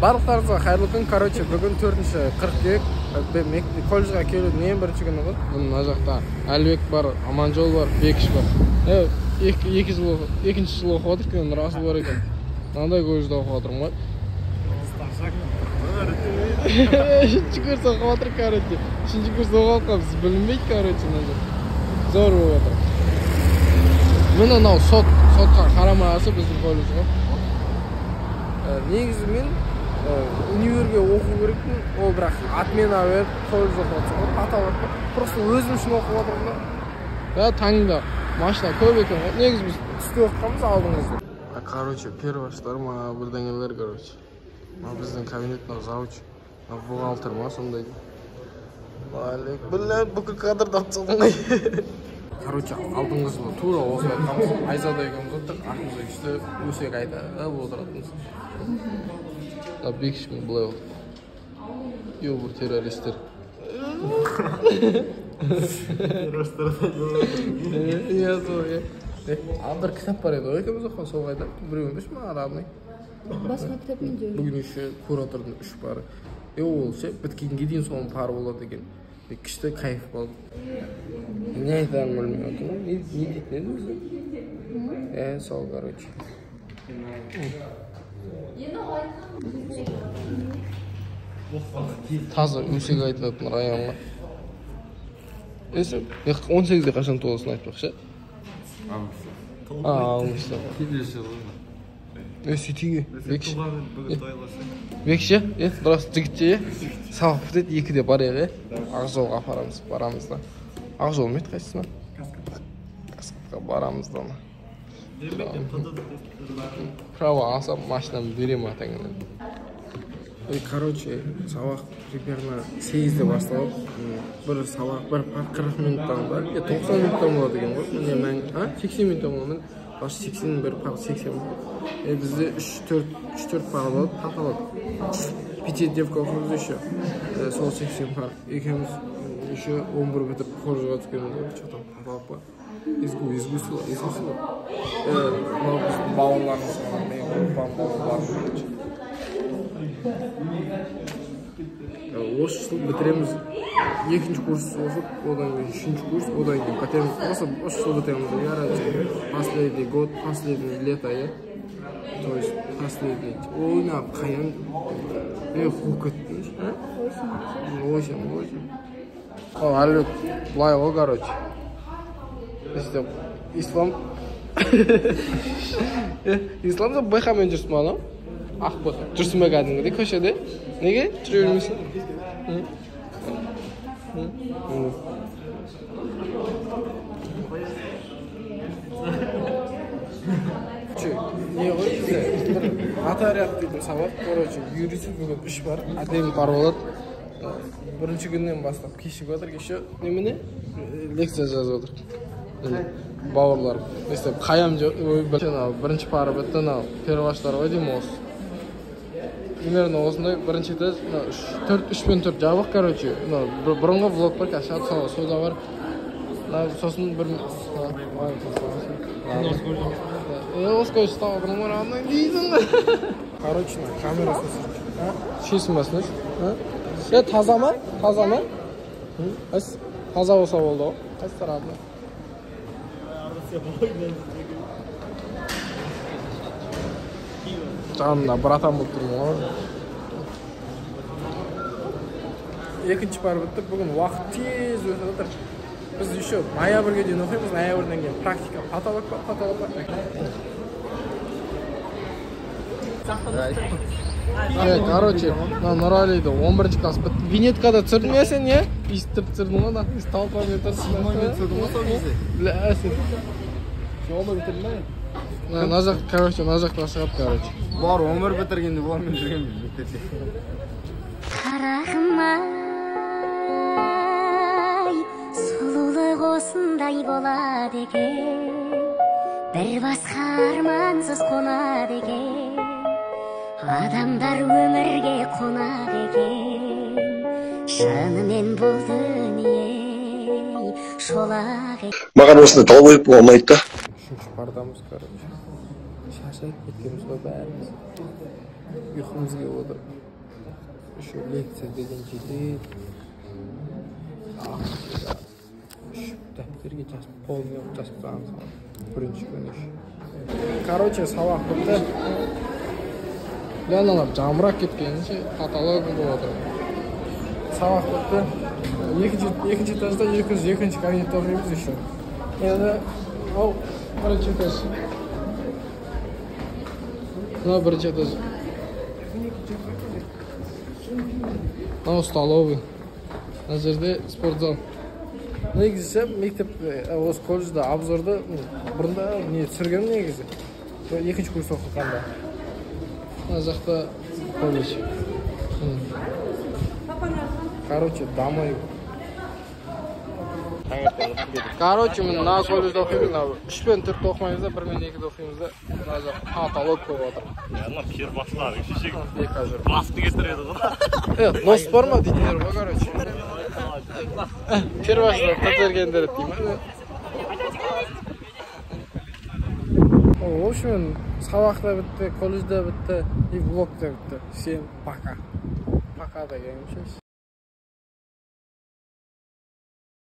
Барлықтарыңызға қайырлы күн. Короче, бүгін 4-қыркүйек. Колледжға келудің ең бірінші күні ғой. Мына жақта Әлбек бар, Аманжол бар, Бекіш бар. Екінші жыл оқып отыр екен, Расул бар екен. Мынандай колледжда оқып отырмын ғой. Үшінші курс оқып отыр, короче. Үшінші курс оқып қалыппыз, білінбейді, короче, мына жақта. Зор болып отыр. Міне анау сотқа қарамағасы біздің колледж ғой. Негізі мен универге оқу керекпін, ол бірақ отмена беріп колледж оқып отырсың ғой, қаталап просто өзім үшін оқып отырмын да. Таңда машина көп екен ғой. Негізі біз түсте оқығанбыз алдыңызда. Короче, перваштар ма, бірдеңелер, короче. Біздің кабинеттің завуч, бухгалтер ма, сондай. Біле, бүкіл кадрды атсадың ғой. Короче, алдыңызда тура осы айтқанбыз, Айзада екенбіз отырдық, артымызда күшті өсек айда отыратынбыз. Бекіш мен бұлай болды. Йо, бір террористер. Бір кітап бар еді, ой екенбіз оқыған сол қайда. Біреуін беш ма, арамный. Басқа кітап мен жер. Бүгін үші куратордың үш бары. Ол ше, біткенге дейін соның пары болады екен. Күшті кайф болды. Не айтарын білмей отырмын. Не дейтін еді өзі? Сол, короче. Таза өсек айтылатын районға. 18-де қашан толасын айтпақшы? Ауғыста. Сөйтейге. Бекші? Дұрас жігітте? Сабақ бітеді, 2-де барайық, Ақжолға барамыз да. Ақжол ма еді қайсысына? Каскадқа барамыз да. Право алсам, машинамды берем атаңын. Короче, сабақ примерно 8-де басталып, бір сабақ, бір 40 минуттан ба, 90 минуттан болады екен ғой. 80 минуттан болады. Баш 80, бір пақ 80. Бізде 3-4 пағы болады, қаталады. 5 девка оқымыз еще. Сол 80 пақ. Екеміз еще 11 бітіп қоржыға түскеніміз ғой. Что-то қаталып ба. Изгу сыла. Мынау біздің бауырларымыз бар. Мен группам бауырларым. Осы жыл бітіреміз. 2-ші курс оқып, одан кейін 3-ші курс, одан кейін бітіреміз. Осы жыл бітіреміз. Последний год, последнее лето, то есть последний. Ойнап, қаян, қуып кеттіңіз. 8. Әлбек, бұлай ғой, короче. Исламда байқамен жүрсің ба, ақ байқа. Жүрсің бе кәдімгідей көшеде? Неге? Жүре бермейсің? Не ғой бізде? Нотариат дейтін сабақ, короче, юридик бүгін 3 бар, әдемі пар болады. Бірінші күннен бастап кешіп отыр, кеше немене? Лекция жазып отыр. Бауырларым. Қаям бірінші пары бітті, перваштар ғой деймін осы. Примерно осындай бірінші тест 3-4 жабық, короче. Бұрынғы влог бар, кәшат сода бар. Сосын бір... Осы көз ұстап отырмын, рамдай дейсің. Короче, камерасы шешім басыныз. Таза ма? Таза ма? Таза болса болды ғой. Қайсытар адына? Жанымда братан болып тұрмын ғой. Екінші пар бітті, бүгін уақыт тез өтіп отыр. Біз еще ноябрьге дейін оқимыз, ноябрьден кейін практика қаталап. Короче, Нұралиді 11-ші класс бітті. Винеткада түсірдің я сен, не? Истіп түсірдің ғой да? Талпамен тұрсың. Симомен түсірдің ғой сол кезде? Білясің. Жолы бітірдің бе? На жақта шығады, короче. Бар, 11 бітіргенде бұламен жүрген бітірде. Қарағым-ай, сұлулық осындай болады екен, бір басқа армансыз қонады екен, адамдар өмірге қонады екен, шынымен бұл дүние шолақ екен. Маған осында тал қойып болған ұнайды да. Үшінші бардамыз, короче. Шашайып кеткеніміз ғой бәріміз. uyqumizga o'tirib shu leksiya degan jiddiy shu daftarga chasib qo'lni chasib qo'yamiz birinchi kun ish. Короче, saboq bitta Leonalar jamroq ketgancha katalog bo'ladi. Saboq bitta ikkinchi etajda 202-chi kabinetda o'qiymiz еще. Endi birinchi etaj. Birinchi etaj. Stolовый. Nazarda sportzal. Negizcha maktabda o'z kollejda obzorda burunda ne tushirgan negizi. Ikkinchi kurs o'qiganda. Nazarda kollej. Короче, домой. Короче, men na kollejda o'qiymiz. 3 bilan 4 o'qimaymiz, 1 bilan 2 o'qiymiz. Nazar katalog qo'yib. Yana pir boshlar, shishik. Bekazir. Bastı getirdi. Do'st bormi deydilar, короче. Pir boshlar tazargandir deyman. В общем, saboqda bitta, kollejda bitta, и blokda bitta. Всем пока. Пока degan so'z.